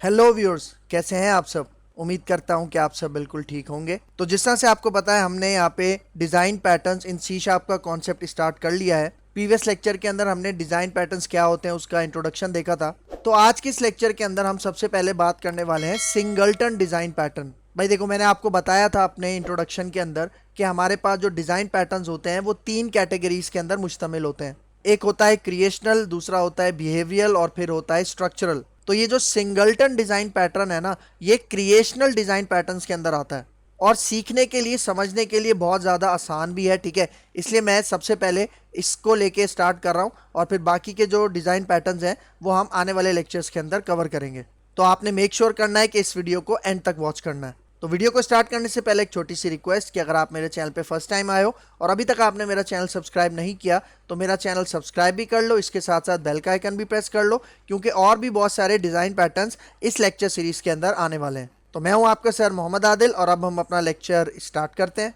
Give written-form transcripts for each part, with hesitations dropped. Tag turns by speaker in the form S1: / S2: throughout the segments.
S1: Hello viewers, कैसे हैं आप सब। उम्मीद करता हूं कि आप सब बिल्कुल ठीक होंगे। तो जिस तरह से आपको पता है, हमने यहाँ पे design patterns in C sharp का कॉन्सेप्ट स्टार्ट कर लिया है। प्रीवियस लेक्चर के अंदर हमने डिज़ाइन पैटर्न्स क्या होते हैं उसका इंट्रोडक्शन देखा था। तो आज के इस लेक्चर के अंदर हम सबसे पहले बात करने वाले हैं सिंगलटन डिज़ाइन पैटर्न। भाई देखो, मैंने आपको बताया था अपने इंट्रोडक्शन के अंदर कि हमारे पास जो डिज़ाइन पैटर्न्स होते हैं वो तीन कैटेगरीज के अंदर मुश्तमिल होते हैं। एक होता है क्रिएशनल, दूसरा होता है बिहेवियरल और फिर होता है स्ट्रक्चरल। तो ये जो सिंगलटन डिजाइन पैटर्न है ना, ये क्रिएशनल डिजाइन पैटर्न्स के अंदर आता है और सीखने के लिए, समझने के लिए बहुत ज़्यादा आसान भी है। ठीक है, इसलिए मैं सबसे पहले इसको लेके स्टार्ट कर रहा हूँ और फिर बाकी के जो डिज़ाइन पैटर्न्स हैं वो हम आने वाले लेक्चर्स के अंदर कवर करेंगे। तो आपने मेक श्योर करना है कि इस वीडियो को एंड तक वॉच करना है। तो वीडियो को स्टार्ट करने से पहले एक छोटी सी रिक्वेस्ट कि अगर आप मेरे चैनल पे फर्स्ट टाइम आए हो और अभी तक आपने मेरा चैनल सब्सक्राइब नहीं किया तो मेरा चैनल सब्सक्राइब भी कर लो, इसके साथ साथ बेल का आइकन भी प्रेस कर लो, क्योंकि और भी बहुत सारे डिज़ाइन पैटर्न्स इस लेक्चर सीरीज़ के अंदर आने वाले हैं। तो मैं हूं आपका सर मोहम्मद आदिल और अब हम अपना लेक्चर स्टार्ट करते हैं।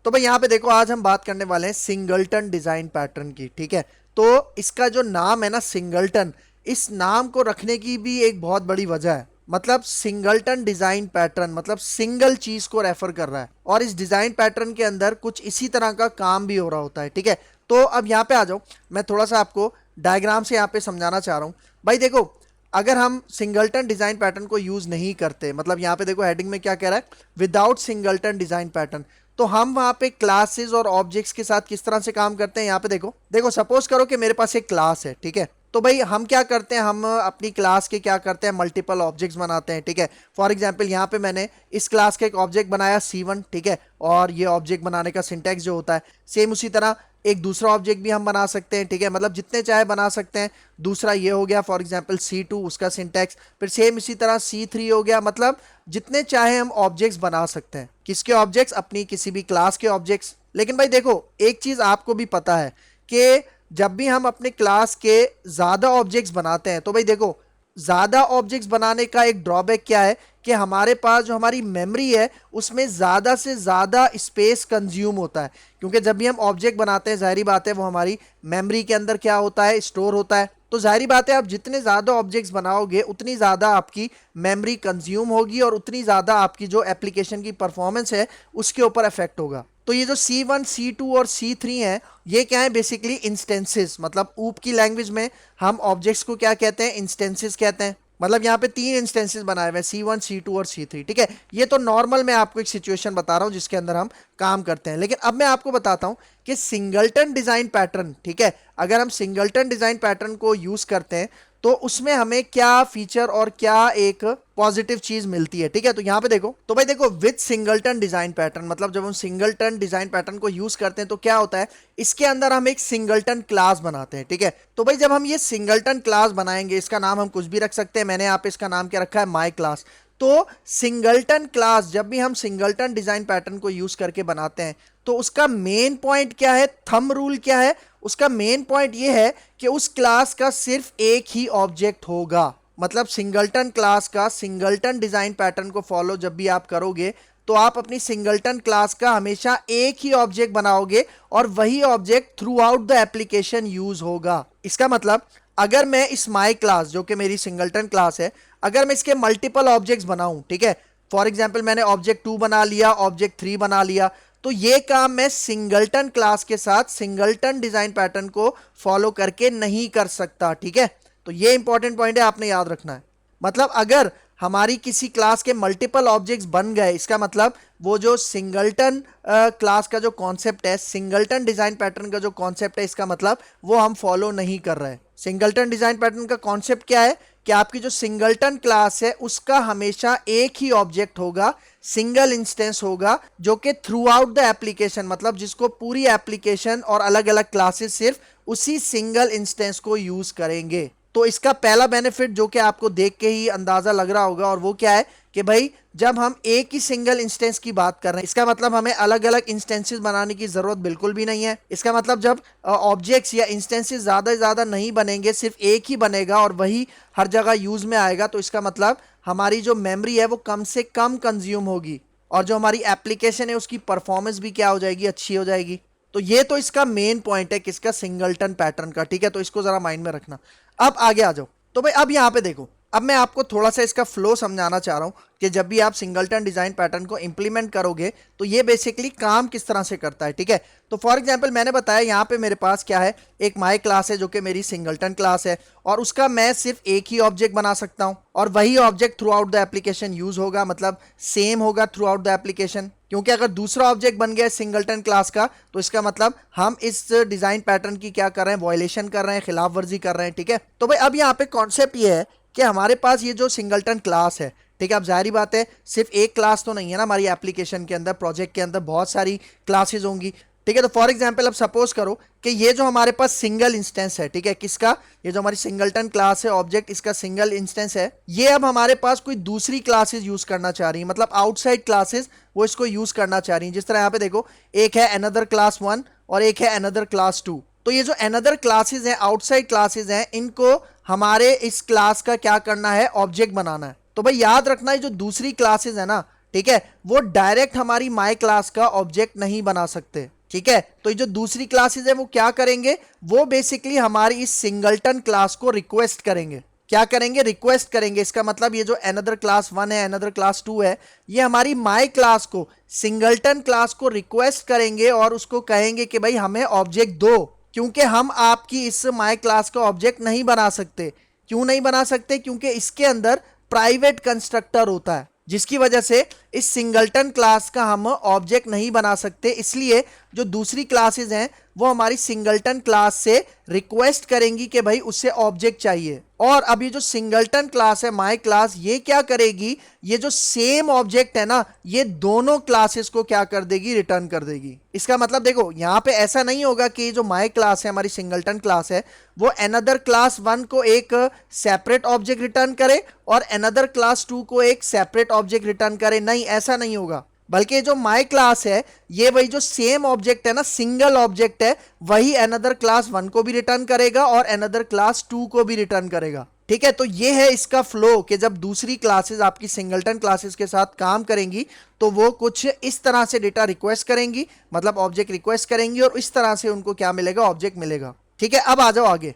S1: तो भाई यहाँ पे देखो, आज हम बात करने वाले हैं सिंगलटन डिजाइन पैटर्न की। ठीक है, तो इसका जो नाम है ना सिंगलटन, इस नाम को रखने की भी एक बहुत बड़ी वजह है। मतलब सिंगलटन डिजाइन पैटर्न मतलब सिंगल चीज को रेफर कर रहा है और इस डिजाइन पैटर्न के अंदर कुछ इसी तरह का काम भी हो रहा होता है। ठीक है, तो अब यहाँ पे आ जाओ, मैं थोड़ा सा आपको डायग्राम से यहाँ पे समझाना चाह रहा हूँ। भाई देखो, अगर हम सिंगलटन डिजाइन पैटर्न को यूज नहीं करते, मतलब यहाँ पे देखो हेडिंग में क्या कह रहा है, विदाउट सिंगलटन डिजाइन पैटर्न, तो हम वहां पे क्लासेस और ऑब्जेक्ट्स के साथ किस तरह से काम करते हैं। यहाँ पे देखो देखो सपोज करो कि मेरे पास एक क्लास है। ठीक है, तो भाई हम क्या करते हैं, हम अपनी क्लास के क्या करते हैं, मल्टीपल ऑब्जेक्ट्स बनाते हैं। ठीक है, फॉर एग्जांपल यहाँ पे मैंने इस क्लास का एक ऑब्जेक्ट बनाया C1। ठीक है, और ये ऑब्जेक्ट बनाने का सिंटैक्स जो होता है, सेम उसी तरह एक दूसरा ऑब्जेक्ट भी हम बना सकते हैं। ठीक है, मतलब जितने चाहे बना सकते हैं। दूसरा ये हो गया फॉर एग्जांपल C2, उसका सिंटैक्स, फिर सेम इसी तरह C3 हो गया। मतलब जितने चाहे हम ऑब्जेक्ट्स बना सकते हैं। किसके ऑब्जेक्ट्स? अपनी किसी भी क्लास के ऑब्जेक्ट्स। लेकिन भाई देखो, एक चीज आपको भी पता है कि जब भी हम अपने क्लास के ज्यादा ऑब्जेक्ट्स बनाते हैं, तो भाई देखो, ज्यादा ऑब्जेक्ट्स बनाने का एक ड्रॉबैक क्या है कि हमारे पास जो हमारी मेमोरी है उसमें ज्यादा से ज्यादा स्पेस कंज्यूम होता है। क्योंकि जब भी हम ऑब्जेक्ट बनाते हैं, जाहिर बात है वो हमारी मेमोरी के अंदर क्या होता है, स्टोर होता है। तो जाहिर बात है आप जितने ज्यादा ऑब्जेक्ट्स बनाओगे उतनी ज्यादा आपकी मेमोरी कंज्यूम होगी और उतनी ज्यादा आपकी जो एप्लीकेशन की परफॉर्मेंस है उसके ऊपर इफेक्ट होगा। तो ये जो C1, C2 और C3 हैं, ये क्या है, बेसिकली इंस्टेंसेस। मतलब ऊप की लैंग्वेज में हम ऑब्जेक्ट्स को क्या कहते हैं, इंस्टेंसेस कहते हैं। मतलब यहाँ पे तीन इंस्टेंसेस बनाए हुए हैं, C1, C2 और C3। ठीक है, ये तो नॉर्मल मैं आपको एक सिचुएशन बता रहा हूँ जिसके अंदर हम काम करते हैं। लेकिन अब मैं आपको बताता हूँ कि सिंगलटन डिजाइन पैटर्न, ठीक है, अगर हम सिंगलटन डिजाइन पैटर्न को यूज करते हैं तो उसमें हमें क्या फीचर और क्या एक पॉजिटिव चीज मिलती है। ठीक है, तो यहां पे देखो, तो भाई देखो, विद सिंगलटन डिजाइन पैटर्न मतलब जब हम सिंगलटन डिजाइन पैटर्न को यूज करते हैं तो क्या होता है, इसके अंदर हम एक सिंगलटन क्लास बनाते हैं। ठीक है, तो भाई जब हम ये सिंगलटन क्लास बनाएंगे, इसका नाम हम कुछ भी रख सकते हैं। मैंने यहाँ पे इसका नाम क्या रखा है, माई क्लास। तो सिंगलटन क्लास जब भी हम सिंगलटन डिजाइन पैटर्न को यूज करके बनाते हैं तो उसका मेन पॉइंट क्या है, थंब रूल क्या है, उसका मेन पॉइंट ये है कि उस क्लास का सिर्फ एक ही ऑब्जेक्ट होगा। मतलब सिंगलटन क्लास का सिंगलटन डिजाइन पैटर्न को फॉलो जब भी आप करोगे तो आप अपनी सिंगलटन क्लास का हमेशा एक ही ऑब्जेक्ट बनाओगे और वही object through out the application use होगा। इसका मतलब अगर मैं इस माई क्लास जो कि मेरी सिंगलटन क्लास है, अगर मैं इसके मल्टीपल ऑब्जेक्ट्स बनाऊं, ठीक है, फॉर एग्जांपल मैंने ऑब्जेक्ट 2 बना लिया, ऑब्जेक्ट 3 बना लिया, तो ये काम मैं सिंगलटन क्लास के साथ सिंगलटन डिजाइन पैटर्न को फॉलो करके नहीं कर सकता। ठीक है, तो ये इंपॉर्टेंट पॉइंट है, आपने याद रखना है। मतलब अगर हमारी किसी क्लास के मल्टीपल ऑब्जेक्ट्स बन गए, इसका मतलब वो जो सिंगलटन क्लास का जो कॉन्सेप्ट है, सिंगलटन डिजाइन पैटर्न का जो कॉन्सेप्ट है, इसका मतलब वो हम फॉलो नहीं कर रहे। सिंगलटन डिजाइन पैटर्न का कॉन्सेप्ट क्या है कि आपकी जो सिंगलटन क्लास है उसका हमेशा एक ही ऑब्जेक्ट होगा, सिंगल इंस्टेंस होगा, जो कि थ्रू आउट द एप्लीकेशन, मतलब जिसको पूरी एप्लीकेशन और अलग अलग क्लासेस सिर्फ उसी सिंगल इंस्टेंस को यूज करेंगे। तो इसका पहला बेनिफिट जो कि आपको देख के ही अंदाजा लग रहा होगा, और वो क्या है कि भाई जब हम एक ही सिंगल इंस्टेंस की बात कर रहे हैं, इसका मतलब हमें अलग अलग इंस्टेंसेस बनाने की जरूरत बिल्कुल भी नहीं है। इसका मतलब जब ऑब्जेक्ट्स या इंस्टेंसेस ज्यादा से ज्यादा नहीं बनेंगे, सिर्फ एक ही बनेगा और वही हर जगह यूज में आएगा, तो इसका मतलब हमारी जो मेमोरी है वो कम से कम कंज्यूम होगी और जो हमारी एप्लीकेशन है उसकी परफॉर्मेंस भी क्या हो जाएगी, अच्छी हो जाएगी। तो ये तो इसका मेन पॉइंट है किसका, सिंगलटन पैटर्न का, ठीक है। तो इसको जरा माइंड में रखना। अब आगे आ जाओ। तो भाई अब यहाँ पे देखो, अब मैं आपको थोड़ा सा इसका फ्लो समझाना चाह रहा हूं कि जब भी आप सिंगलटन डिजाइन पैटर्न को इंप्लीमेंट करोगे तो ये बेसिकली काम किस तरह से करता है, ठीक है। तो फॉर एग्जांपल मैंने बताया यहाँ पे मेरे पास क्या है, एक माई क्लास है जो कि मेरी सिंगलटन क्लास है, और उसका मैं सिर्फ एक ही ऑब्जेक्ट बना सकता हूं, और वही object through out the application use होगा, मतलब सेम होगा थ्रू आउट द एप्लीकेशन। क्योंकि अगर दूसरा ऑब्जेक्ट बन गया सिंगलटन क्लास का तो इसका मतलब हम इस डिजाइन पैटर्न की क्या कर रहे हैं, वायलेशन कर रहे हैं, खिलाफ वर्जी कर रहे हैं, ठीक है। तो भाई अब यहाँ पे कॉन्सेप्ट ये है कि हमारे पास ये जो सिंगलटन क्लास है, ठीक है। अब जाहिर बात है सिर्फ एक क्लास तो नहीं है ना हमारी एप्लीकेशन के अंदर, प्रोजेक्ट के अंदर बहुत सारी क्लासेस होंगी, ठीक है। तो फॉर एग्जांपल अब सपोज करो कि ये जो हमारे पास सिंगल इंस्टेंस है, ठीक है, किसका, ये जो हमारी सिंगलटन क्लास है ऑब्जेक्ट, इसका सिंगल इंस्टेंस है, ये अब हमारे पास कोई दूसरी क्लासेस यूज करना चाह रही है, मतलब आउटसाइड क्लासेस वो इसको यूज करना चाह रही है। जिस तरह यहाँ पे देखो, एक है अनदर क्लास 1 और एक है अनदर क्लास 2। तो ये जो अनदर क्लासेस हैं, आउटसाइड क्लासेस हैं, इनको हमारे इस क्लास का क्या करना है, ऑब्जेक्ट बनाना है। तो भाई याद रखना, ये जो दूसरी क्लासेस है ना, ठीक है, वो डायरेक्ट हमारी माई क्लास का ऑब्जेक्ट नहीं बना सकते, ठीक है। तो ये जो दूसरी क्लासेस है वो क्या करेंगे, वो बेसिकली हमारी इस सिंगलटन क्लास को रिक्वेस्ट करेंगे। क्या करेंगे, रिक्वेस्ट करेंगे। इसका मतलब ये जो अनदर क्लास 1 है, अनदर क्लास 2 है, ये हमारी माई क्लास को, सिंगलटन क्लास को रिक्वेस्ट करेंगे और उसको कहेंगे कि भाई हमें ऑब्जेक्ट दो, क्योंकि हम आपकी इस माई क्लास का ऑब्जेक्ट नहीं बना सकते। क्यों नहीं बना सकते, क्योंकि इसके अंदर प्राइवेट कंस्ट्रक्टर होता है, जिसकी वजह से इस सिंगलटन क्लास का हम ऑब्जेक्ट नहीं बना सकते। इसलिए जो दूसरी क्लासेस हैं वो हमारी सिंगलटन क्लास से रिक्वेस्ट करेंगी कि भाई उससे ऑब्जेक्ट चाहिए। और अब ये जो सिंगलटन क्लास है माई क्लास, ये क्या करेगी, ये जो सेम ऑब्जेक्ट है ना, ये दोनों क्लासेस को क्या कर देगी, रिटर्न कर देगी। इसका मतलब देखो यहाँ पे ऐसा नहीं होगा कि जो माई क्लास है, हमारी सिंगलटन क्लास है, वो अनदर क्लास 1 को एक सेपरेट ऑब्जेक्ट रिटर्न करे और अनदर क्लास 2 को एक सेपरेट ऑब्जेक्ट रिटर्न करे। नहीं, ऐसा नहीं होगा। बल्कि जो माई क्लास है, ये वही जो सेम ऑब्जेक्ट है ना, सिंगल ऑब्जेक्ट है, वही अनदर क्लास 1 को भी रिटर्न करेगा और अनदर क्लास 2 को भी रिटर्न करेगा, ठीक है। तो ये है इसका फ्लो कि जब दूसरी क्लासेस आपकी सिंगलटन क्लासेस के साथ काम करेंगी तो वो कुछ इस तरह से डेटा रिक्वेस्ट करेंगी, मतलब ऑब्जेक्ट रिक्वेस्ट करेंगी, और इस तरह से उनको क्या मिलेगा, ऑब्जेक्ट मिलेगा, ठीक है। अब आ जाओ आगे,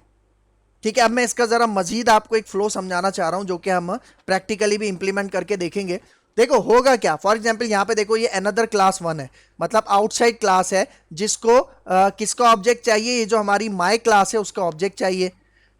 S1: ठीक है। अब मैं इसका जरा मजीद आपको एक फ्लो समझाना चाह रहा हूं जो कि हम प्रैक्टिकली भी इंप्लीमेंट करके देखेंगे। देखो होगा क्या, फॉर एग्जांपल यहाँ पे देखो, ये अनदर क्लास 1 है, मतलब आउटसाइड क्लास है, जिसको किसका ऑब्जेक्ट चाहिए, ये जो हमारी माई क्लास है उसका ऑब्जेक्ट चाहिए।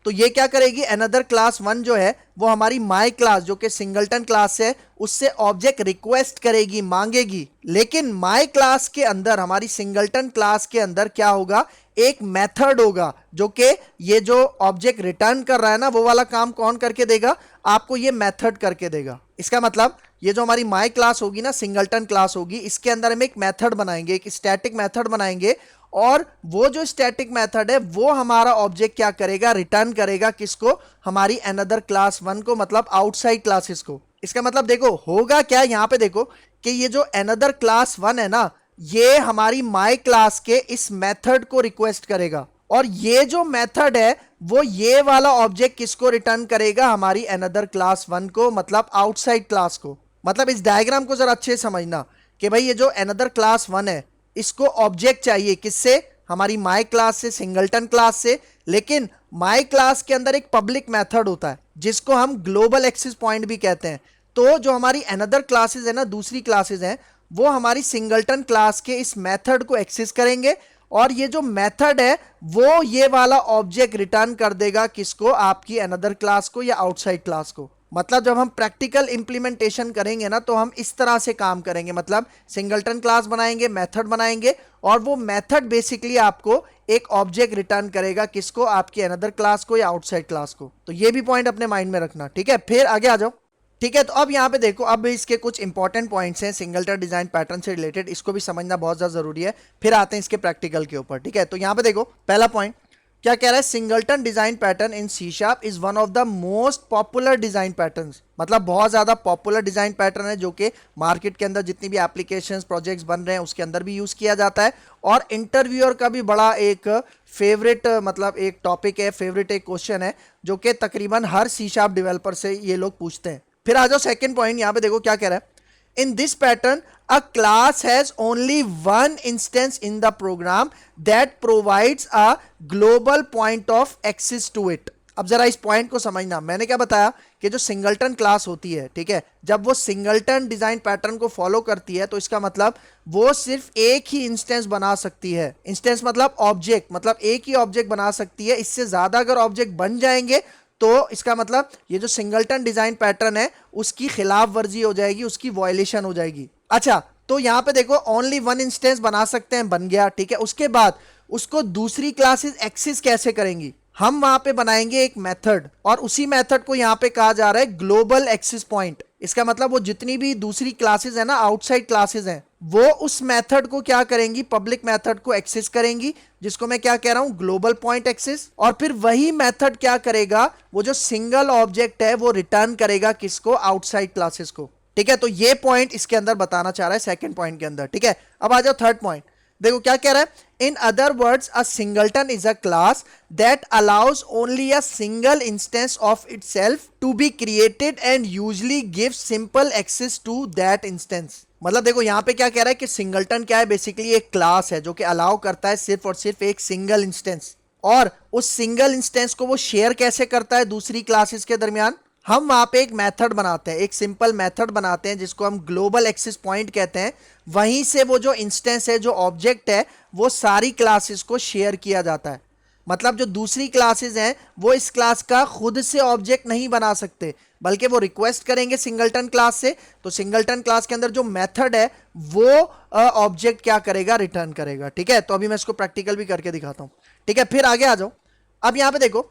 S1: तो ये क्या करेगी, अनदर क्लास 1 जो है वो हमारी माई क्लास जो कि सिंगलटन क्लास है उससे ऑब्जेक्ट रिक्वेस्ट करेगी, मांगेगी। लेकिन माई क्लास के अंदर, हमारी सिंगलटन क्लास के अंदर क्या होगा, एक मेथड होगा जो कि ये जो ऑब्जेक्ट रिटर्न कर रहा है ना, वो वाला काम कौन करके देगा, आपको ये मेथड करके देगा। इसका मतलब ये जो हमारी माई क्लास होगी ना, सिंगलटन क्लास होगी, इसके अंदर हम एक मेथड बनाएंगे, एक स्टैटिक मेथड बनाएंगे, और वो जो स्टैटिक मेथड है वो हमारा ऑब्जेक्ट क्या करेगा, रिटर्न करेगा, किसको, हमारी अनदर क्लास 1 को, मतलब आउटसाइड क्लासेस को। इसका मतलब देखो होगा क्या, यहां पे देखो कि ये जो अनदर क्लास 1 है ना, ये हमारी माई क्लास के इस मेथड को रिक्वेस्ट करेगा, और ये जो मेथड है वो ये वाला ऑब्जेक्ट किसको रिटर्न करेगा, हमारी अनदर क्लास 1 को, मतलब आउटसाइड क्लास को। मतलब इस डायग्राम को जरा अच्छे से समझना कि भाई ये जो अनदर क्लास 1 है इसको ऑब्जेक्ट चाहिए किससे, हमारी माई क्लास से, सिंगलटन क्लास से। लेकिन माई क्लास के अंदर एक पब्लिक मेथड होता है जिसको हम ग्लोबल एक्सेस पॉइंट भी कहते हैं। तो जो हमारी अनदर क्लासेस है ना, दूसरी क्लासेस हैं, वो हमारी सिंगलटन क्लास के इस मेथड को एक्सेस करेंगे, और ये जो मेथड है वो ये वाला ऑब्जेक्ट रिटर्न कर देगा, किसको, आपकी अनदर क्लास को या आउटसाइड क्लास को। मतलब जब हम प्रैक्टिकल इंप्लीमेंटेशन करेंगे ना तो हम इस तरह से काम करेंगे, मतलब सिंगलटन क्लास बनाएंगे, मेथड बनाएंगे, और वो मेथड बेसिकली आपको एक ऑब्जेक्ट रिटर्न करेगा, किसको, आपकी अनदर क्लास को या आउटसाइड क्लास को। तो ये भी पॉइंट अपने माइंड में रखना, ठीक है। फिर आगे आ जाओ, ठीक है। तो अब यहाँ पे देखो, अब इसके कुछ इंपॉर्टेंट पॉइंट्स हैं सिंगलटन डिजाइन पैटर्न से रिलेटेड, इसको भी समझना बहुत ज्यादा जरूरी है। फिर आते हैं इसके प्रैक्टिकल के ऊपर, ठीक है। तो यहाँ पे देखो पहला पॉइंट क्या कह रहा है, singleton design pattern in C sharp is one of the most popular design patterns. मतलब बहुत ज्यादा पॉपुलर डिजाइन पैटर्न है जो कि मार्केट के अंदर जितनी भी एप्लीकेशंस प्रोजेक्ट्स बन रहे हैं उसके अंदर भी यूज किया जाता है, और इंटरव्यूअर का भी बड़ा एक फेवरेट, मतलब एक टॉपिक है, फेवरेट एक क्वेश्चन है जो कि तकरीबन हर सी शार्प डेवलपर से ये लोग पूछते हैं। फिर आ जाओ सेकंड पॉइंट, यहाँ पे देखो क्या कह रहा है, In this pattern, a class has only one instance in the program that provides a global point of access to it. अब जरा इस पॉइंट को समझना, मैंने क्या बताया कि जो सिंगलटन क्लास होती है, ठीक है, जब वो सिंगलटन डिजाइन पैटर्न को फॉलो करती है तो इसका मतलब वो सिर्फ एक ही इंस्टेंस बना सकती है। इंस्टेंस मतलब ऑब्जेक्ट, मतलब एक ही ऑब्जेक्ट बना सकती है। इससे ज्यादा अगर ऑब्जेक्ट बन जाएंगे तो इसका मतलब ये जो सिंगलटन डिजाइन पैटर्न है उसकी खिलाफ वर्जी हो जाएगी, उसकी वायलेशन हो जाएगी। अच्छा, तो यहां पे देखो ओनली वन इंस्टेंस बना सकते हैं, बन गया, ठीक है। उसके बाद उसको दूसरी क्लासेस एक्सेस कैसे करेंगी, हम वहां पे बनाएंगे एक मेथड, और उसी मेथड को यहां पे कहा जा रहा है ग्लोबल एक्सेस पॉइंट। इसका मतलब वो जितनी भी दूसरी क्लासेस है ना, आउटसाइड क्लासेस हैं, वो उस मेथड को क्या करेंगी, पब्लिक मेथड को एक्सेस करेंगी, जिसको मैं क्या कह रहा हूं, ग्लोबल पॉइंट एक्सेस। और फिर वही मेथड क्या करेगा, वो जो सिंगल ऑब्जेक्ट है वो रिटर्न करेगा किसको, आउटसाइड क्लासेस को, ठीक है। तो ये पॉइंट इसके अंदर बताना चाह रहा है सेकंड पॉइंट के अंदर, ठीक है। अब आ जाओ थर्ड पॉइंट, देखो क्या कह रहा है, in other words a singleton is a class that allows only a single instance of itself to be created and usually gives simple access to that instance. मतलब देखो यहां पे क्या कह रहा है कि सिंगलटन क्या है, बेसिकली एक क्लास है जो कि अलाउ करता है सिर्फ और सिर्फ एक सिंगल इंस्टेंस, और उस सिंगल इंस्टेंस को वो शेयर कैसे करता है दूसरी क्लासेस के दरमियान। हम वहां पे एक मेथड बनाते हैं, एक सिंपल मेथड बनाते हैं जिसको हम ग्लोबल एक्सेस पॉइंट कहते हैं। वहीं से वो जो इंस्टेंस है, जो ऑब्जेक्ट है, वो सारी क्लासेस को शेयर किया जाता है। मतलब जो दूसरी क्लासेस हैं वो इस क्लास का खुद से ऑब्जेक्ट नहीं बना सकते, बल्कि वो रिक्वेस्ट करेंगे सिंगलटन क्लास से, तो सिंगलटन क्लास के अंदर जो मेथड है वो ऑब्जेक्ट क्या करेगा, रिटर्न करेगा, ठीक है। तो अभी मैं इसको प्रैक्टिकल भी करके दिखाता हूं, ठीक है। फिर आगे आ जाओ, अब यहां पे देखो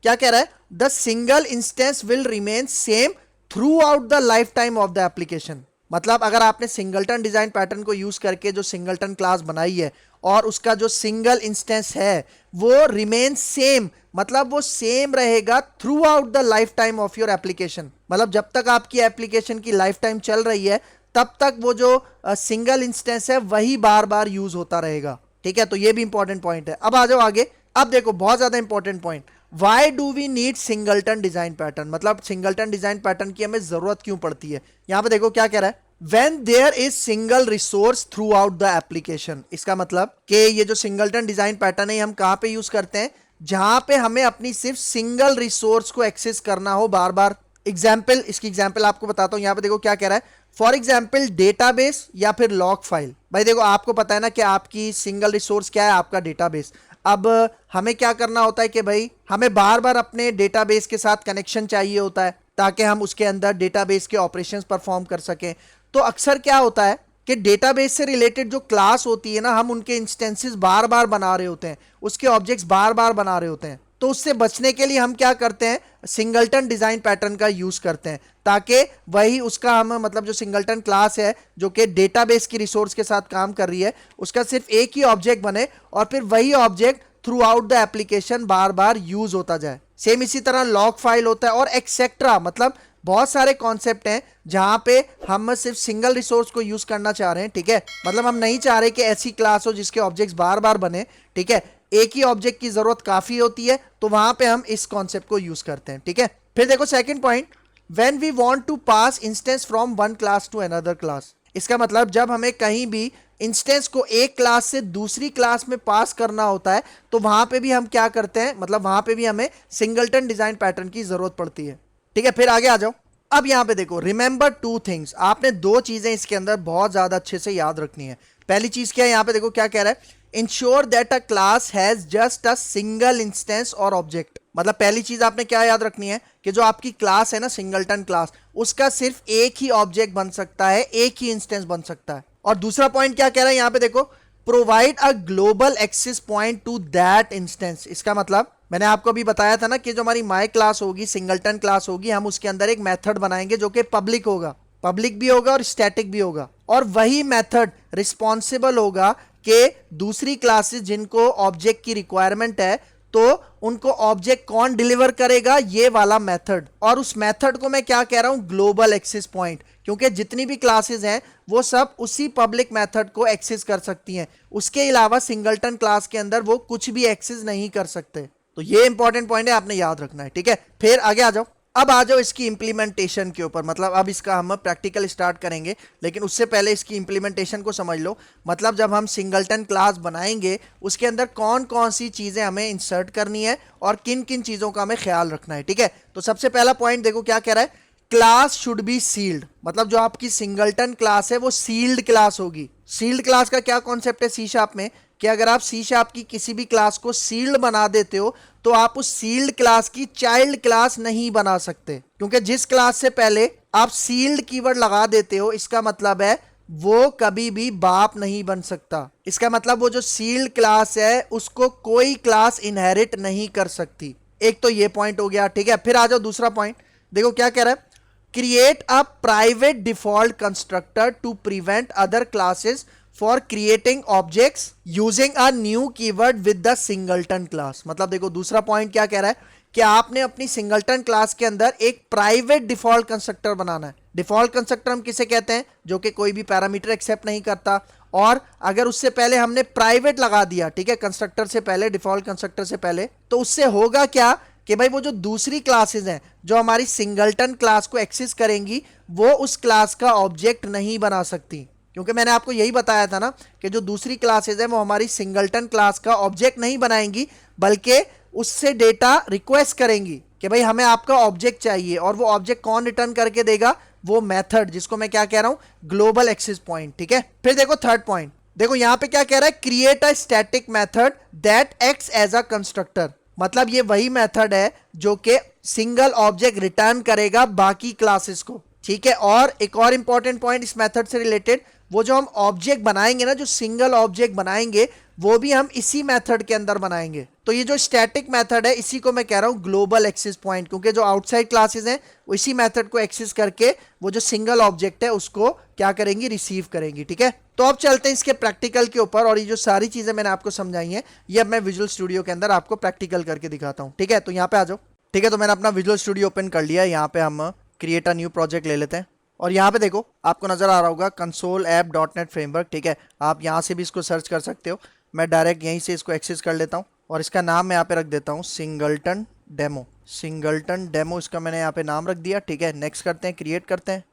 S1: क्या कह रहा है, the single instance will remain same through out the life time of the application. मतलब अगर आपने सिंगलटन डिजाइन पैटर्न को यूज करके जो सिंगलटन क्लास बनाई है और उसका जो सिंगल इंस्टेंस है वो रिमेन सेम, मतलब वो सेम रहेगा through out the life time of your application. मतलब जब तक आपकी एप्लीकेशन की लाइफ टाइम चल रही है तब तक वो जो सिंगल इंस्टेंस है वही बार बार यूज होता रहेगा, ठीक है। तो ये भी इंपॉर्टेंट पॉइंट है। अब आ जाओ आगे, अब देखो बहुत ज्यादा important point, why do we need singleton design pattern, मतलब सिंगलटन डिजाइन पैटर्न की हमें जरूरत क्यों पड़ती है। यहां पे देखो क्या कह रहा है, when there is single resource throughout the application। इसका मतलब कि ये जो सिंगलटन डिजाइन पैटर्न है हम कहां पे यूज करते हैं, जहां पे हमें अपनी सिर्फ सिंगल रिसोर्स को एक्सेस करना हो बार बार। एग्जाम्पल, इसकी एग्जाम्पल आपको बताता हूं। यहां पे देखो क्या कह रहा है, फॉर एग्जाम्पल डेटाबेस या फिर लॉग फाइल। भाई देखो आपको पता है ना कि आपकी सिंगल रिसोर्स क्या है, आपका डेटाबेस। अब हमें क्या करना होता है कि भाई हमें बार बार अपने डेटाबेस के साथ कनेक्शन चाहिए होता है ताकि हम उसके अंदर डेटाबेस के ऑपरेशंस परफॉर्म कर सकें। तो अक्सर क्या होता है कि डेटाबेस से रिलेटेड जो क्लास होती है ना, हम उनके इंस्टेंसेस बार बार बना रहे होते हैं, उसके ऑब्जेक्ट्स बार बार बना रहे होते हैं। तो उससे बचने के लिए हम क्या करते हैं, सिंगलटन डिजाइन पैटर्न का यूज करते हैं, ताकि वही उसका हम मतलब जो सिंगलटन क्लास है जो कि डेटाबेस की रिसोर्स के साथ काम कर रही है, उसका सिर्फ एक ही ऑब्जेक्ट बने और फिर वही object through out the application bar bar use होता जाए। सेम इसी तरह लॉग फाइल होता है और एक्सेट्रा, मतलब बहुत सारे कॉन्सेप्ट हैं जहां पे हम सिर्फ सिंगल रिसोर्स को यूज करना चाह रहे हैं, ठीक है। मतलब हम नहीं चाह रहे कि ऐसी क्लास हो जिसके ऑब्जेक्ट्स बार बार बने, ठीक है। एक ही ऑब्जेक्ट की जरूरत काफी होती है, तो वहां पे हम इस कॉन्सेप्ट को यूज करते हैं, ठीक है। फिर देखो second point, when we want to pass instance from one class to another class. इसका मतलब जब हमें कहीं भी इंस्टेंस को एक क्लास से दूसरी क्लास में पास करना होता है तो वहां पे भी हम क्या करते हैं, मतलब वहां पे भी हमें सिंगलटन डिजाइन पैटर्न की जरूरत पड़ती है, ठीक है। फिर आगे आ जाओ, अब यहां पे देखो, रिमेंबर टू थिंग्स, आपने दो चीजें इसके अंदर बहुत ज्यादा अच्छे से याद रखनी है। पहली चीज क्या है, यहां पे देखो क्या कह रहा है, ensure that a class has just a single instance और ऑब्जेक्ट। मतलब पहली चीज आपने क्या याद रखनी है कि जो आपकी क्लास है ना, सिंगलटन क्लास, उसका सिर्फ एक ही ऑब्जेक्ट बन सकता है, एक ही इंस्टेंस बन सकता है। और दूसरा पॉइंट क्या कह रहा है यहां पे देखो, provide a global access point to that instance. इसका मतलब मैंने आपको अभी बताया था ना कि जो हमारी माई क्लास होगी, सिंगलटन क्लास होगी, हम उसके अंदर एक मेथड बनाएंगे जो कि पब्लिक होगा, पब्लिक भी होगा और स्टैटिक भी होगा। और वही मेथड रिस्पॉन्सिबल होगा कि दूसरी क्लासेस जिनको ऑब्जेक्ट की रिक्वायरमेंट है तो उनको ऑब्जेक्ट कौन डिलीवर करेगा, ये वाला मेथड। और उस मेथड को मैं क्या कह रहा हूं, ग्लोबल एक्सेस पॉइंट, क्योंकि जितनी भी क्लासेस हैं वो सब उसी पब्लिक मेथड को एक्सेस कर सकती हैं, उसके अलावा सिंगलटन क्लास के अंदर वो कुछ भी एक्सेस नहीं कर सकते। तो ये इंपॉर्टेंट पॉइंट है, आपने याद रखना है, ठीक है। फिर आगे आ जाओ, अब आ जाओ इसकी इंप्लीमेंटेशन के ऊपर, मतलब अब इसका हम प्रैक्टिकल स्टार्ट करेंगे, लेकिन उससे पहले इसकी इंप्लीमेंटेशन को समझ लो। मतलब जब हम सिंगलटन क्लास बनाएंगे उसके अंदर कौन कौन सी चीज़ें हमें इंसर्ट करनी है और किन किन चीज़ों का हमें ख्याल रखना है, ठीक है। तो सबसे पहला पॉइंट देखो क्या कह रहा है, क्लास शुड बी सील्ड। मतलब जो आपकी सिंगलटन क्लास है वो सील्ड क्लास होगी। सील्ड क्लास का क्या कॉन्सेप्ट है सी शार्प में, कि अगर आप सी शार्प की किसी भी क्लास को सील्ड बना देते हो तो आप उस सील्ड क्लास की चाइल्ड क्लास नहीं बना सकते, क्योंकि जिस क्लास से पहले आप सील्ड कीवर्ड लगा देते हो इसका मतलब है वो कभी भी बाप नहीं बन सकता। इसका मतलब वो जो सील्ड क्लास है उसको कोई क्लास इनहेरिट नहीं कर सकती। एक तो ये पॉइंट हो गया, ठीक है। फिर आ जाओ दूसरा पॉइंट, देखो क्या कह रहा है, create a private default constructor to prevent other classes for creating objects using a new keyword with the singleton class. मतलब देखो दूसरा पॉइंट क्या कह रहा है कि आपने अपनी सिंगलटन क्लास के अंदर एक प्राइवेट डिफॉल्ट कंस्ट्रक्टर बनाना है। डिफॉल्ट कंस्ट्रक्टर हम किसे कहते हैं, जो कि कोई भी पैरामीटर एक्सेप्ट नहीं करता, और अगर उससे पहले हमने प्राइवेट लगा दिया, ठीक है, कंस्ट्रक्टर से पहले, डिफॉल्ट कंस्ट्रक्टर से पहले, तो उससे होगा क्या कि भाई वो जो दूसरी क्लासेस हैं जो हमारी सिंगलटन क्लास को एक्सेस करेंगी वो उस क्लास का ऑब्जेक्ट नहीं बना सकती, क्योंकि मैंने आपको यही बताया था ना कि जो दूसरी क्लासेस हैं वो हमारी सिंगलटन क्लास का ऑब्जेक्ट नहीं बनाएंगी, बल्कि उससे डेटा रिक्वेस्ट करेंगी कि भाई हमें आपका ऑब्जेक्ट चाहिए, और वो ऑब्जेक्ट कौन रिटर्न करके देगा, वो मेथड, जिसको मैं क्या कह रहा हूं, ग्लोबल एक्सेस पॉइंट, ठीक है। फिर देखो थर्ड पॉइंट, देखो यहां पे क्या कह रहा है, create a static method that acts as a constructor. मतलब ये वही मेथड है जो कि सिंगल ऑब्जेक्ट रिटर्न करेगा बाकी क्लासेस को, ठीक है। और एक और इंपॉर्टेंट पॉइंट इस मेथड से रिलेटेड, वो जो हम ऑब्जेक्ट बनाएंगे ना, जो सिंगल ऑब्जेक्ट बनाएंगे वो भी हम इसी मेथड के अंदर बनाएंगे। तो ये जो स्टैटिक मेथड है इसी को मैं कह रहा हूं ग्लोबल एक्सेस पॉइंट, क्योंकि जो आउटसाइड क्लासेस हैं वो इसी मेथड को एक्सेस करके वो जो सिंगल ऑब्जेक्ट है उसको क्या करेंगी, रिसीव करेंगी, ठीक है। तो अब चलते हैं इसके प्रैक्टिकल के ऊपर, और ये जो सारी चीजें मैंने आपको समझाई हैं ये अब मैं विजुअल स्टूडियो के अंदर आपको प्रैक्टिकल करके दिखाता हूँ, ठीक है। तो यहाँ पे आ जाओ, ठीक है। तो मैंने अपना विजुअल स्टूडियो ओपन कर लिया है। यहाँ पे हम क्रिएट अ न्यू प्रोजेक्ट ले लेते हैं, और यहाँ पे देखो आपको नजर आ रहा होगा console app dot net framework, ठीक है। आप यहाँ से भी इसको सर्च कर सकते हो, मैं डायरेक्ट यहीं से इसको एक्सेस कर लेता हूँ, और इसका नाम मैं यहाँ पे रख देता हूँ सिंगलटन डेमो। सिंगलटन डेमो इसका मैंने यहाँ पे नाम रख दिया, ठीक है। नेक्स्ट करते हैं, क्रिएट करते हैं।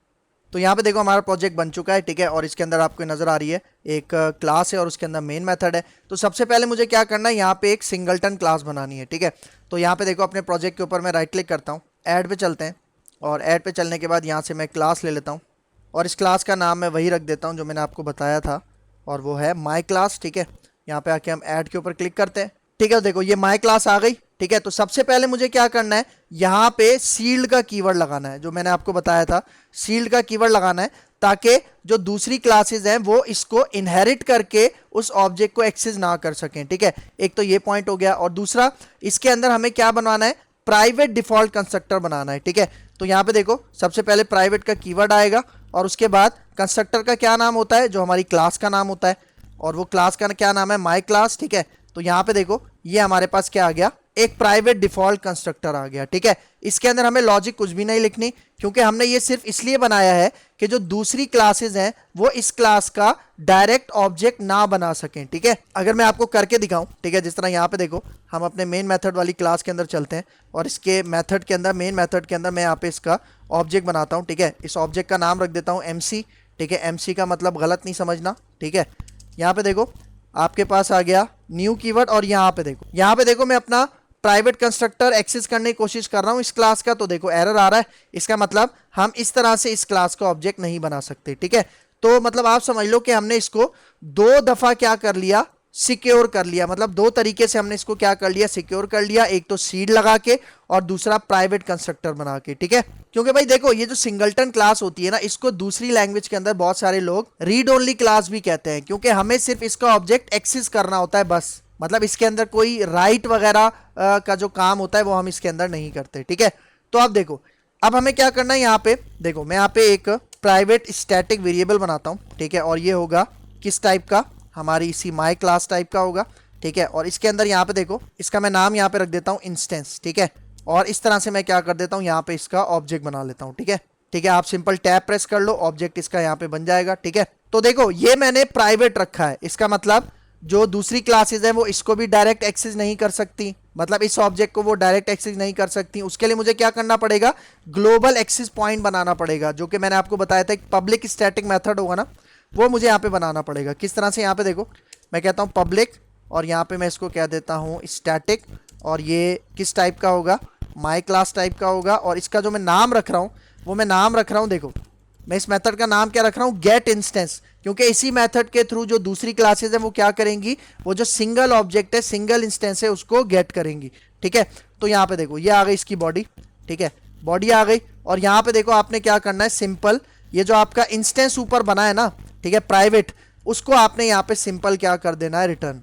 S1: तो यहाँ पे देखो हमारा प्रोजेक्ट बन चुका है, ठीक है। और इसके अंदर आपको नजर आ रही है एक क्लास है और उसके अंदर मेन मेथड है। तो सबसे पहले मुझे क्या करना है, यहाँ पे एक सिंगलटन क्लास बनानी है, ठीक है। तो यहाँ पे देखो अपने प्रोजेक्ट के ऊपर मैं राइट क्लिक करता हूँ, ऐड पे चलते हैं, और ऐड पे चलने के बाद यहाँ से मैं क्लास ले लेता हूँ, और इस क्लास का नाम मैं वही रख देता हूँ जो मैंने आपको बताया था, और वो है माई क्लास, ठीक है। यहाँ पे आके हम ऐड के ऊपर क्लिक करते हैं, ठीक है। देखो ये माई क्लास आ गई, ठीक है। तो सबसे पहले मुझे क्या करना है, यहाँ पे सील्ड का कीवर्ड लगाना है, जो मैंने आपको बताया था, सील्ड का कीवर्ड लगाना है, ताकि जो दूसरी क्लासेस हैं वो इसको इनहेरिट करके उस ऑब्जेक्ट को एक्सेस ना कर सकें, ठीक है। एक तो ये पॉइंट हो गया, और दूसरा इसके अंदर हमें क्या बनवाना है, प्राइवेट डिफॉल्ट कंस्ट्रक्टर बनाना है, ठीक है। तो यहाँ पे देखो सबसे पहले प्राइवेट का कीवर्ड आएगा, और उसके बाद कंस्ट्रक्टर का क्या नाम होता है, जो हमारी क्लास का नाम होता है, और वो क्लास का क्या नाम है, माई क्लास, ठीक है। तो यहाँ पे देखो ये हमारे पास क्या आ गया, एक प्राइवेट डिफॉल्ट कंस्ट्रक्टर आ गया, ठीक है। इसके अंदर हमें लॉजिक कुछ भी नहीं लिखनी, क्योंकि हमने ये सिर्फ इसलिए बनाया है कि जो दूसरी क्लासेस हैं वो इस क्लास का डायरेक्ट ऑब्जेक्ट ना बना सकें, ठीक है। अगर मैं आपको करके दिखाऊं, ठीक है, जिस तरह यहाँ पे देखो हम अपने मेन मेथड वाली क्लास के अंदर चलते हैं, और इसके मेथड के अंदर, मेन मेथड के अंदर मैं यहाँ पे इसका ऑब्जेक्ट बनाता हूँ, ठीक है। इस ऑब्जेक्ट का नाम रख देता हूँ MC, ठीक है। MC का मतलब गलत नहीं समझना, ठीक है। यहाँ पे देखो आपके पास आ गया न्यू कीवर्ड, और यहाँ पे देखो मैं अपना प्राइवेट कंस्ट्रक्टर एक्सेस करने की कोशिश कर रहा हूँ इस क्लास का, तो देखो एरर आ रहा है। इसका मतलब हम इस तरह से इस क्लास का ऑब्जेक्ट नहीं बना सकते, ठीक है। तो मतलब आप समझ लो कि हमने इसको दो दफा क्या कर लिया, सिक्योर कर लिया। मतलब दो तरीके से हमने इसको क्या कर लिया, सिक्योर कर लिया। एक तो सीड लगा के, और दूसरा प्राइवेट कंस्ट्रक्टर बना के, ठीक है। क्योंकि भाई देखो ये जो सिंगलटन क्लास होती है ना, इसको दूसरी लैंग्वेज के अंदर बहुत सारे लोग रीड ओनली क्लास भी कहते हैं, क्योंकि हमें सिर्फ इसका ऑब्जेक्ट एक्सेस करना होता है बस। मतलब इसके अंदर कोई राइट वगैरह का जो काम होता है वो हम इसके अंदर नहीं करते, ठीक है। तो अब देखो अब हमें क्या करना है, यहाँ पे देखो मैं यहाँ पे एक प्राइवेट स्टैटिक वेरिएबल बनाता हूँ, ठीक है। और ये होगा किस टाइप का, हमारी इसी माई क्लास टाइप का होगा, ठीक है। और इसके अंदर यहाँ पे देखो इसका मैं नाम यहाँ पे रख देता हूँ इंस्टेंस, ठीक है। और इस तरह से मैं क्या कर देता हूँ, यहाँ पे इसका ऑब्जेक्ट बना लेता हूँ, ठीक है। ठीक है, आप सिंपल टैब प्रेस कर लो, ऑब्जेक्ट इसका यहाँ पे बन जाएगा, ठीक है। तो देखो ये मैंने प्राइवेट रखा है, इसका मतलब जो दूसरी क्लासेस हैं वो इसको भी डायरेक्ट एक्सेस नहीं कर सकती। मतलब इस ऑब्जेक्ट को वो डायरेक्ट एक्सेस नहीं कर सकती। उसके लिए मुझे क्या करना पड़ेगा, ग्लोबल एक्सेस पॉइंट बनाना पड़ेगा, जो कि मैंने आपको बताया था एक पब्लिक स्टैटिक मेथड होगा ना, वो मुझे यहाँ पे बनाना पड़ेगा। किस तरह से, यहाँ पे देखो मैं कहता हूँ पब्लिक, और यहाँ पे मैं इसको कह देता हूँ स्टैटिक, और ये किस टाइप का होगा, माई क्लास टाइप का होगा। और इसका जो मैं नाम रख रहा हूँ वो मैं नाम रख रहा हूँ, देखो मैं इस मेथड का नाम क्या रख रहा हूँ, गेट इंस्टेंस, क्योंकि इसी मेथड के थ्रू जो दूसरी क्लासेस है वो क्या करेंगी, वो जो सिंगल ऑब्जेक्ट है, सिंगल इंस्टेंस है, उसको गेट करेंगी। ठीक है, तो यहाँ पे देखो ये आ गई इसकी बॉडी। ठीक है, बॉडी आ गई, और यहाँ पे देखो आपने क्या करना है, सिंपल ये जो आपका इंस्टेंस ऊपर बना है ना, ठीक है, प्राइवेट, उसको आपने यहाँ पे सिंपल क्या कर देना है, रिटर्न।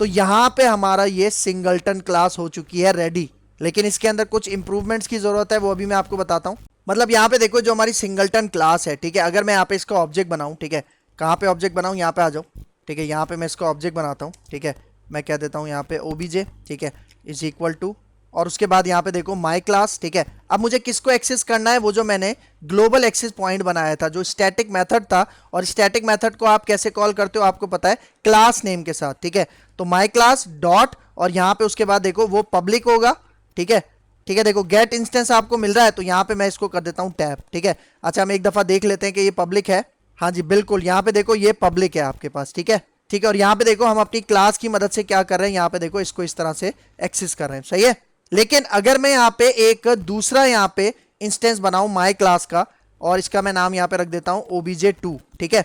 S1: तो यहाँ पे हमारा ये सिंगलटन क्लास हो चुकी है रेडी। लेकिन इसके अंदर कुछ इंप्रूवमेंट्स की जरूरत है, वो अभी मैं आपको बताता हूँ। मतलब यहाँ पे देखो जो हमारी सिंगलटन क्लास है, ठीक है, अगर मैं यहाँ पे इसका ऑब्जेक्ट बनाऊँ, ठीक है, कहाँ पे ऑब्जेक्ट बनाऊँ, यहाँ पे आ जाओ। ठीक है, यहाँ पे मैं इसका ऑब्जेक्ट बनाता हूँ। ठीक है, मैं कह देता हूँ यहाँ पे ओबीजे, ठीक है, इज इक्वल टू, और उसके बाद यहाँ पे देखो माई क्लास। ठीक है, अब मुझे किसको एक्सेस करना है, वो जो मैंने ग्लोबल एक्सेस पॉइंट बनाया था, जो स्टैटिक मेथड था, और स्टैटिक मेथड को आप कैसे कॉल करते हो आपको पता है, क्लास नेम के साथ। ठीक है, तो माई क्लास डॉट, और यहाँ पे उसके बाद देखो वो पब्लिक होगा। ठीक है, ठीक है, देखो गेट इंस्टेंस आपको मिल रहा है, तो यहाँ पे मैं इसको कर देता हूँ टैब। ठीक है, अच्छा हम एक दफा देख लेते हैं कि ये पब्लिक है। हाँ जी बिल्कुल, यहाँ पे देखो ये पब्लिक है आपके पास। ठीक है, ठीक है, और यहाँ पे देखो हम अपनी क्लास की मदद से क्या कर रहे हैं, यहाँ पे देखो इसको इस तरह से एक्सेस कर रहे हैं। सही है, लेकिन अगर मैं यहाँ पे एक दूसरा यहाँ पे इंस्टेंस बनाऊं माई क्लास का, और इसका मैं नाम यहाँ पे रख देता हूँ obj2। ठीक है,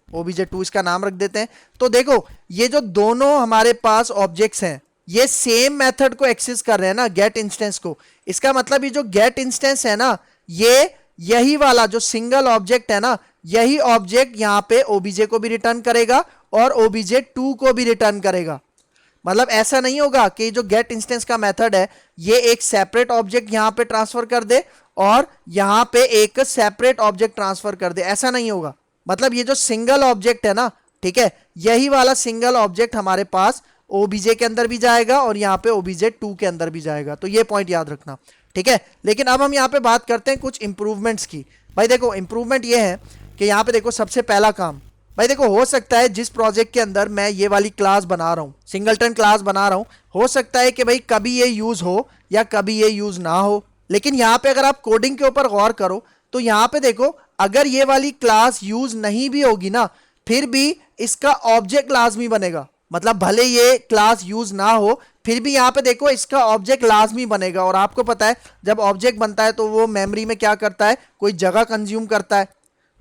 S1: obj2 इसका नाम रख देते हैं। तो देखो ये जो दोनों हमारे पास ऑब्जेक्ट्स हैं, ये सेम मेथड को एक्सेस कर रहे हैं ना, गेट इंस्टेंस को। इसका मतलब ये जो गेट इंस्टेंस है ना, ये यही वाला जो सिंगल ऑब्जेक्ट है ना, यही ऑब्जेक्ट यहाँ पे obj को भी रिटर्न करेगा और obj2 को भी रिटर्न करेगा। मतलब ऐसा नहीं होगा कि जो गेट इंस्टेंस का मेथड है ये एक सेपरेट ऑब्जेक्ट यहां पे ट्रांसफर कर दे और यहां पे एक सेपरेट ऑब्जेक्ट ट्रांसफर कर दे, ऐसा नहीं होगा। मतलब ये जो सिंगल ऑब्जेक्ट है ना, ठीक है, यही वाला सिंगल ऑब्जेक्ट हमारे पास ओबीजे के अंदर भी जाएगा और यहाँ पे obj2 के अंदर भी जाएगा। तो ये पॉइंट याद रखना। ठीक है, लेकिन अब हम यहाँ पे बात करते हैं कुछ इंप्रूवमेंट्स की। भाई देखो इंप्रूवमेंट ये है कि यहाँ पे देखो सबसे पहला काम, भाई देखो हो सकता है जिस प्रोजेक्ट के अंदर मैं ये वाली क्लास बना रहा हूँ, सिंगलटन क्लास बना रहा हूँ, हो सकता है कि भाई कभी ये यूज हो या कभी ये यूज ना हो। लेकिन यहाँ पे अगर आप कोडिंग के ऊपर गौर करो तो यहाँ पे देखो अगर ये वाली क्लास यूज नहीं भी होगी ना, फिर भी इसका ऑब्जेक्ट लाजमी बनेगा। मतलब भले ये क्लास यूज ना हो फिर भी यहाँ पे देखो इसका ऑब्जेक्ट लाजमी बनेगा। और आपको पता है जब ऑब्जेक्ट बनता है तो वो मेमोरी में क्या करता है, कोई जगह कंज्यूम करता है।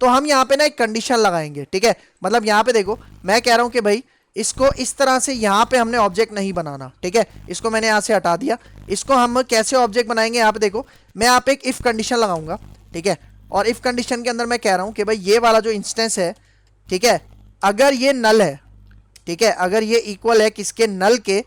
S1: तो हम यहाँ पे ना एक कंडीशन लगाएंगे। ठीक है, मतलब यहाँ पे देखो मैं कह रहा हूँ कि भाई इसको इस तरह से यहाँ पे हमने ऑब्जेक्ट नहीं बनाना। ठीक है, इसको मैंने यहाँ से हटा दिया। इसको हम कैसे ऑब्जेक्ट बनाएंगे, यहाँ पे देखो मैं यहाँ पे एक इफ कंडीशन लगाऊंगा। ठीक है, और इफ कंडीशन के अंदर मैं कह रहा हूँ कि भाई ये वाला जो इंस्टेंस है, ठीक है, अगर ये नल है, ठीक है, अगर ये इक्वल है किसके, नल के,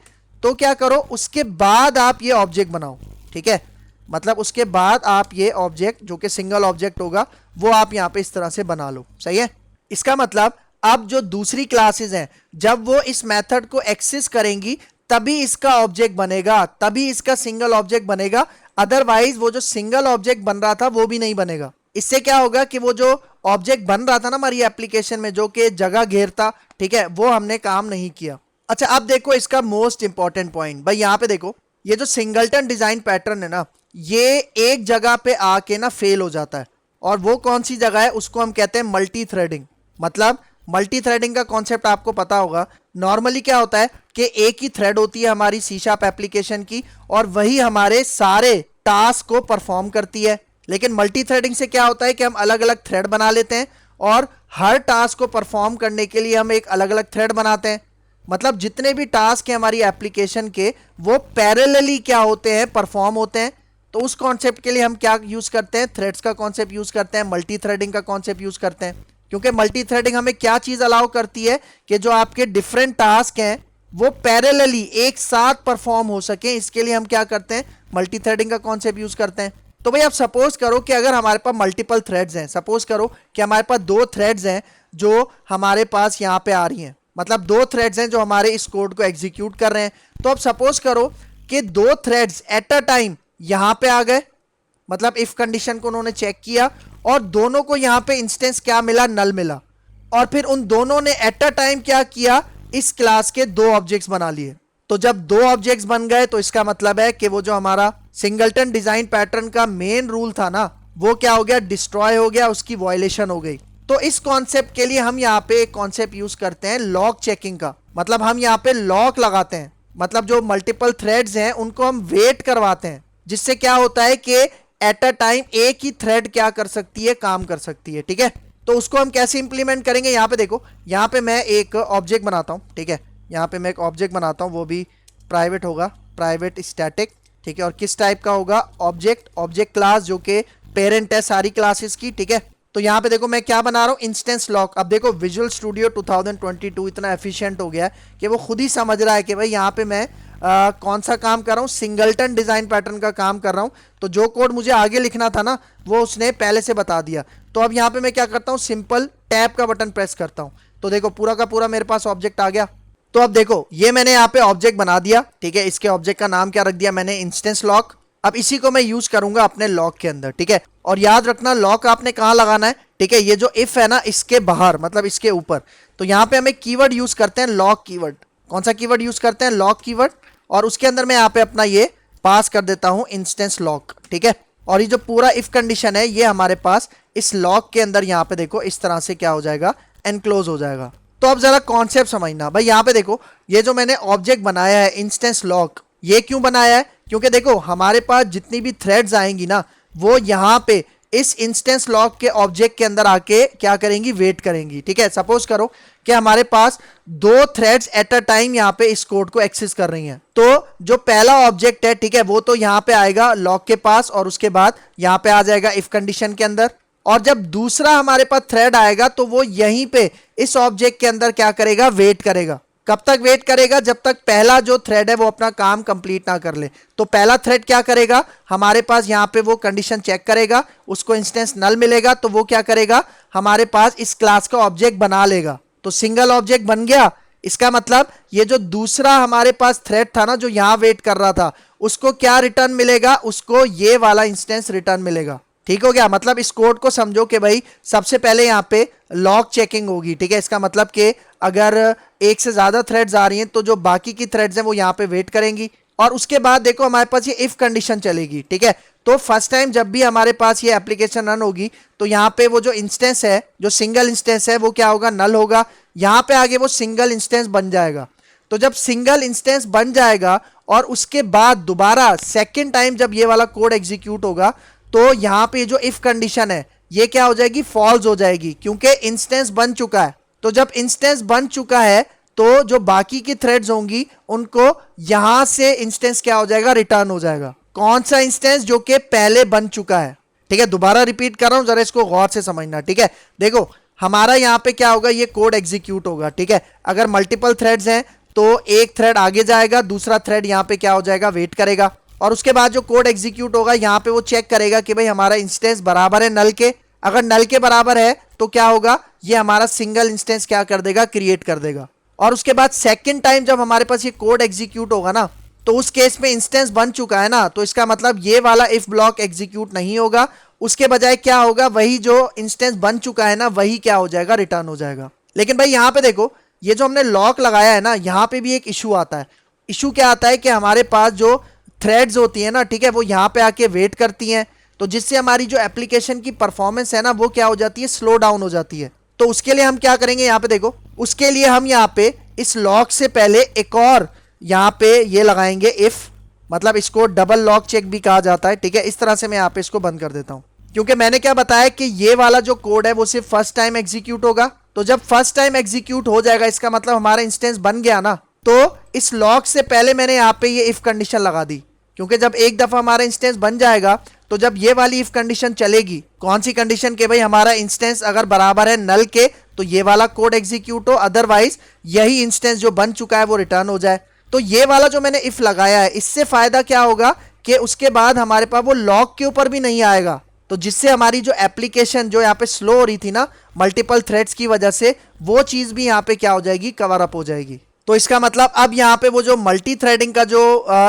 S1: तो क्या करो उसके बाद आप ये ऑब्जेक्ट बनाओ। ठीक है, मतलब उसके बाद आप ये ऑब्जेक्ट जो कि सिंगल ऑब्जेक्ट होगा वो आप यहाँ पे इस तरह से बना लो। सही है, इसका मतलब अब जो दूसरी क्लासेस हैं जब वो इस मेथड को एक्सेस करेंगी तभी इसका ऑब्जेक्ट बनेगा, तभी इसका सिंगल ऑब्जेक्ट बनेगा। अदरवाइज वो जो सिंगल ऑब्जेक्ट बन रहा था वो भी नहीं बनेगा। इससे क्या होगा कि वो जो ऑब्जेक्ट बन रहा था ना हमारी एप्लीकेशन में जो कि जगह घेरता, ठीक है, वो हमने काम नहीं किया। अच्छा अब देखो इसका मोस्ट इंपॉर्टेंट पॉइंट, भाई यहाँ पे देखो ये जो सिंगलटन डिजाइन पैटर्न है ना, ये एक जगह पे आके ना फेल हो जाता है। और वो कौन सी जगह है, उसको हम कहते हैं मल्टी थ्रेडिंग। मतलब मल्टी थ्रेडिंग का कॉन्सेप्ट आपको पता होगा। नॉर्मली क्या होता है कि एक ही थ्रेड होती है हमारी सी शार्प एप्लीकेशन की और वही हमारे सारे टास्क को परफॉर्म करती है। लेकिन मल्टी थ्रेडिंग से क्या होता है कि हम अलग अलग थ्रेड बना लेते हैं और हर टास्क को परफॉर्म करने के लिए हम एक अलग अलग थ्रेड बनाते हैं। मतलब जितने भी टास्क हैं हमारी एप्लीकेशन के वो पैरेलली क्या होते हैं, परफॉर्म होते हैं। तो उस कॉन्सेप्ट के लिए हम क्या यूज करते हैं, थ्रेड्स का कॉन्सेप्ट यूज करते हैं, मल्टी थ्रेडिंग का कॉन्सेप्ट यूज करते हैं। क्योंकि मल्टी थ्रेडिंग हमें क्या चीज अलाउ करती है कि जो आपके डिफरेंट टास्क हैं वो पैरेलली एक साथ परफॉर्म हो सके। इसके लिए हम क्या करते हैं, मल्टी थ्रेडिंग का कॉन्सेप्ट यूज करते हैं। तो भाई आप सपोज करो कि अगर हमारे पास मल्टीपल थ्रेड्स हैं, सपोज करो कि हमारे पास 2 थ्रेड्स हैं जो हमारे पास यहाँ पे आ रही हैं, मतलब 2 थ्रेड्स हैं जो हमारे इस कोड को एग्जीक्यूट कर रहे हैं। तो अब सपोज करो कि 2 थ्रेड्स एट अ टाइम यहां पे आ गए, मतलब इफ कंडीशन को उन्होंने चेक किया और दोनों को यहां पे इंस्टेंस क्या मिला, नल मिला। और फिर उन दोनों ने एट अ टाइम क्या किया, इस क्लास के 2 ऑब्जेक्ट्स बना लिए। तो जब दो ऑब्जेक्ट्स बन गए तो इसका मतलब है कि वो जो हमारा सिंगलटन डिजाइन पैटर्न का मेन रूल था ना, वो क्या हो गया, डिस्ट्रॉय हो गया, उसकी वायलेशन हो गई। तो इस कॉन्सेप्ट के लिए हम यहाँ पे एक कॉन्सेप्ट यूज करते हैं लॉक चेकिंग का। मतलब हम यहाँ पे लॉक लगाते हैं, मतलब जो मल्टीपल थ्रेड्स हैं उनको हम वेट करवाते हैं, जिससे क्या होता है कि एट अ टाइम एक ही थ्रेड क्या कर सकती है, काम कर सकती है। ठीक है, तो उसको हम कैसे इंप्लीमेंट करेंगे, यहाँ पे देखो, यहाँ पे मैं एक ऑब्जेक्ट बनाता हूँ। ठीक है, यहाँ पे मैं एक ऑब्जेक्ट बनाता हूँ, वो भी प्राइवेट होगा, प्राइवेट स्टैटिक। ठीक है, और किस टाइप का होगा, ऑब्जेक्ट क्लास, जो कि पेरेंट है सारी क्लासेस की। ठीक है, तो यहाँ पे देखो मैं क्या बना रहा हूँ, इंस्टेंस लॉक। अब देखो विजुअल स्टूडियो 2022 इतना एफिशिएंट हो गया है कि वो खुद ही समझ रहा है कि भाई यहाँ पे मैं कौन सा काम कर रहा हूँ, सिंगलटन डिजाइन पैटर्न का काम कर रहा हूँ। तो जो कोड मुझे आगे लिखना था ना, वो उसने पहले से बता दिया। तो अब यहाँ पे मैं क्या करता हूँ, सिंपल टैब का बटन प्रेस करता हूँ, तो देखो पूरा का पूरा मेरे पास ऑब्जेक्ट आ गया। तो अब देखो ये मैंने यहाँ पे ऑब्जेक्ट बना दिया। ठीक है, इसके ऑब्जेक्ट का नाम क्या रख दिया मैंने, इंस्टेंस लॉक। अब इसी को मैं यूज करूंगा अपने लॉक के अंदर। ठीक है, और याद रखना लॉक आपने कहाँ लगाना है। ठीक है, ये जो इफ है ना, इसके बाहर, मतलब इसके ऊपर। तो यहाँ पे हम एक कीवर्ड यूज करते हैं, लॉक कीवर्ड। कौन सा कीवर्ड यूज करते हैं, लॉक कीवर्ड। और उसके अंदर मैं यहाँ पे अपना ये पास कर देता हूँ, इंस्टेंस लॉक। ठीक है, और ये जो पूरा इफ कंडीशन है, ये हमारे पास इस लॉक के अंदर यहाँ पे देखो इस तरह से क्या हो जाएगा, एनक्लोज हो जाएगा। तो अब जरा कॉन्सेप्ट समझना भाई, यहाँ पे देखो ये जो मैंने ऑब्जेक्ट बनाया है इंस्टेंस लॉक, ये क्यों बनाया है, क्योंकि देखो हमारे पास जितनी भी थ्रेड्स आएंगी ना, वो यहाँ पे इस इंस्टेंस लॉक के ऑब्जेक्ट के अंदर आके क्या करेंगी, वेट करेंगी। ठीक है, सपोज करो कि हमारे पास दो थ्रेड्स एट अ टाइम यहाँ पे इस कोड को एक्सेस कर रही हैं। तो जो पहला ऑब्जेक्ट है, ठीक है, वो तो यहाँ पे आएगा लॉक के पास, और उसके बाद यहाँ पे आ जाएगा इफ कंडीशन के अंदर। और जब दूसरा हमारे पास थ्रेड आएगा तो वो यहीं पे इस ऑब्जेक्ट के अंदर क्या करेगा, वेट करेगा। कब तक वेट करेगा, जब तक पहला जो थ्रेड है वो अपना काम कंप्लीट ना कर ले। तो पहला थ्रेड क्या करेगा, हमारे पास यहाँ पे वो कंडीशन चेक करेगा, उसको इंस्टेंस नल मिलेगा, तो वो क्या करेगा, हमारे पास इस क्लास का ऑब्जेक्ट बना लेगा। तो सिंगल ऑब्जेक्ट बन गया। इसका मतलब ये जो दूसरा हमारे पास थ्रेड था ना, जो यहाँ वेट कर रहा था, उसको क्या रिटर्न मिलेगा, उसको ये वाला इंस्टेंस रिटर्न मिलेगा। ठीक हो गया, मतलब इस कोड को समझो कि भाई सबसे पहले यहाँ पे लॉक चेकिंग होगी। ठीक है, इसका मतलब कि अगर एक से ज्यादा थ्रेड्स आ रही हैं तो जो बाकी की थ्रेड्स हैं वो यहाँ पे वेट करेंगी, और उसके बाद देखो हमारे पास ये इफ कंडीशन चलेगी। ठीक है, तो फर्स्ट टाइम जब भी हमारे पास ये एप्लीकेशन रन होगी तो यहाँ पे वो जो इंस्टेंस है, जो सिंगल इंस्टेंस है, वो क्या होगा, नल होगा। यहाँ पे आगे वो सिंगल इंस्टेंस बन जाएगा। तो जब सिंगल इंस्टेंस बन जाएगा और उसके बाद दोबारा सेकेंड टाइम जब ये वाला कोड एग्जीक्यूट होगा, तो यहाँ पे जो इफ कंडीशन है ये क्या हो जाएगी, फॉल्स हो जाएगी, क्योंकि इंस्टेंस बन चुका है। तो जब इंस्टेंस बन चुका है तो जो बाकी की थ्रेड्स होंगी उनको यहां से इंस्टेंस क्या हो जाएगा, रिटर्न हो जाएगा। कौन सा इंस्टेंस, जो कि पहले बन चुका है। ठीक है, दोबारा रिपीट कर रहा हूं, जरा इसको गौर से समझना। ठीक है, देखो हमारा यहाँ पे क्या होगा, ये कोड एग्जीक्यूट होगा। ठीक है, अगर मल्टीपल थ्रेड्स हैं तो एक थ्रेड आगे जाएगा, दूसरा थ्रेड यहाँ पे क्या हो जाएगा, वेट करेगा, और उसके बाद जो कोड एग्जीक्यूट होगा यहाँ पे वो चेक करेगा कि भाई हमारा इंस्टेंस बराबर है नल के। अगर नल के बराबर है तो क्या होगा, ये हमारा सिंगल इंस्टेंस क्या कर देगा, क्रिएट कर देगा। और उसके बाद सेकंड टाइम जब हमारे पास ये कोड एग्जीक्यूट होगा ना, तो उस केस में इंस्टेंस बन चुका है ना, तो इसका मतलब ये वाला इफ ब्लॉक एग्जीक्यूट नहीं होगा। उसके बजाय क्या होगा, वही जो इंस्टेंस बन चुका है ना, वही क्या हो जाएगा, रिटर्न हो जाएगा। लेकिन भाई यहाँ पे देखो, ये जो हमने लॉक लगाया है ना, यहाँ पे भी एक इशू आता है। इशू क्या आता है कि हमारे पास जो थ्रेड्स होती है ना, ठीक है, वो यहाँ पे आके वेट करती हैं, तो जिससे हमारी जो एप्लीकेशन की परफॉर्मेंस है ना, वो क्या हो जाती है, स्लो डाउन हो जाती है। तो उसके लिए हम क्या करेंगे, यहाँ पे देखो, उसके लिए हम यहाँ पे इस लॉक से पहले एक और यहाँ पे ये लगाएंगे इफ, मतलब इसको डबल लॉक चेक भी कहा जाता है। ठीक है, इस तरह से मैं यहाँ पे इसको बंद कर देता हूँ, क्योंकि मैंने क्या बताया कि ये वाला जो कोड है वो सिर्फ फर्स्ट टाइम एग्जीक्यूट होगा। तो जब फर्स्ट टाइम एग्जीक्यूट हो जाएगा, इसका मतलब हमारा इंस्टेंस बन गया ना, तो इस लॉक से पहले मैंने यहाँ पे ये इफ कंडीशन लगा दी, क्योंकि जब एक दफा हमारा इंस्टेंस बन जाएगा तो जब ये वाली इफ कंडीशन चलेगी, कौन सी कंडीशन के भाई हमारा इंस्टेंस अगर बराबर है नल के, तो ये वाला कोड एग्जीक्यूट हो, अदरवाइज यही इंस्टेंस जो बन चुका है वो रिटर्न हो जाए। तो ये वाला जो मैंने इफ लगाया है, इससे फायदा क्या होगा कि उसके बाद हमारे पास वो लॉक के ऊपर भी नहीं आएगा, तो जिससे हमारी जो एप्लीकेशन जो यहाँ पे स्लो हो रही थी ना मल्टीपल थ्रेड्स की वजह से, वो चीज भी यहाँ पे क्या हो जाएगी, कवर अप हो जाएगी। तो इसका मतलब अब यहाँ पे वो जो मल्टी थ्रेडिंग का जो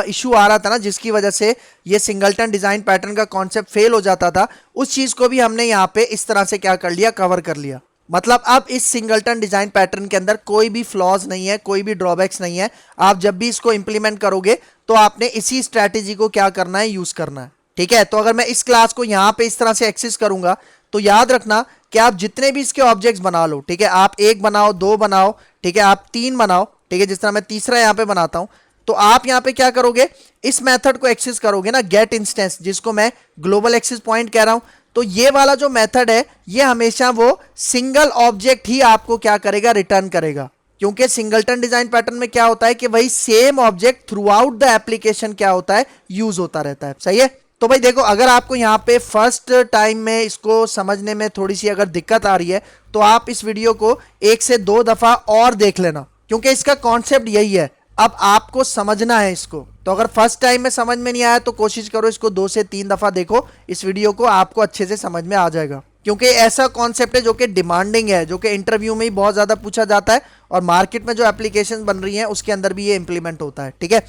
S1: इशू आ रहा था ना, जिसकी वजह से ये सिंगलटन डिजाइन पैटर्न का कॉन्सेप्ट फेल हो जाता था, उस चीज को भी हमने यहाँ पे इस तरह से क्या कर लिया, कवर कर लिया। मतलब अब इस सिंगलटन डिजाइन पैटर्न के अंदर कोई भी फ्लॉज नहीं है, कोई भी ड्रॉबैक्स नहीं है। आप जब भी इसको इंप्लीमेंट करोगे तो आपने इसी स्ट्रैटेजी को क्या करना है, यूज करना है। ठीक है, तो अगर मैं इस क्लास को यहां पे इस तरह से एक्सेस करूंगा तो याद रखना कि आप जितने भी इसके ऑब्जेक्ट्स बना लो, ठीक है, आप एक बनाओ, दो बनाओ, ठीक है, आप तीन बनाओ, ठीक है, जिस तरह मैं तीसरा यहां पे बनाता हूं, तो आप यहां पे क्या करोगे, इस मेथड को एक्सेस करोगे ना, गेट इंस्टेंस, जिसको मैं ग्लोबल एक्सेस पॉइंट कह रहा हूं। तो ये वाला जो मेथड है ये हमेशा वो सिंगल ऑब्जेक्ट ही आपको क्या करेगा, रिटर्न करेगा। क्योंकि सिंगलटन डिजाइन पैटर्न में क्या होता है कि वही same object through out the application क्या होता है, यूज होता रहता है। सही है, तो भाई देखो, अगर आपको यहाँ पे फर्स्ट टाइम में इसको समझने में थोड़ी सी अगर दिक्कत आ रही है तो आप इस वीडियो को 1 से 2 दफा और देख लेना, क्योंकि इसका कॉन्सेप्ट यही है। अब आपको समझना है इसको, तो अगर फर्स्ट टाइम में समझ में नहीं आया तो कोशिश करो इसको 2 से 3 दफा देखो इस वीडियो को, आपको अच्छे से समझ में आ जाएगा। क्योंकि ऐसा कॉन्सेप्ट है जो कि डिमांडिंग है, जो कि इंटरव्यू में ही बहुत ज्यादा पूछा जाता है, और मार्केट में जो एप्लीकेशन बन रही हैं उसके अंदर भी ये इंप्लीमेंट होता है। ठीक है,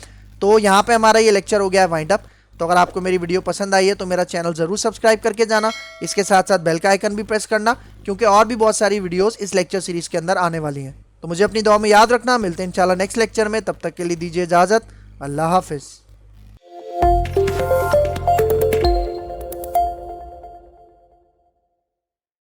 S1: तो यहाँ पे हमारा ये लेक्चर हो गया है वाइंड अप। तो अगर आपको मेरी वीडियो पसंद आई है तो मेरा चैनल जरूर सब्सक्राइब करके जाना, इसके साथ साथ बेल का आइकन भी प्रेस करना, क्योंकि और भी बहुत सारी वीडियोस इस लेक्चर सीरीज के अंदर आने वाली हैं। तो मुझे अपनी दुआ में याद रखना, मिलते हैं इंशाल्लाह नेक्स्ट लेक्चर में, तब तक के लिए दीजिए इजाजत, अल्लाह हाफिज।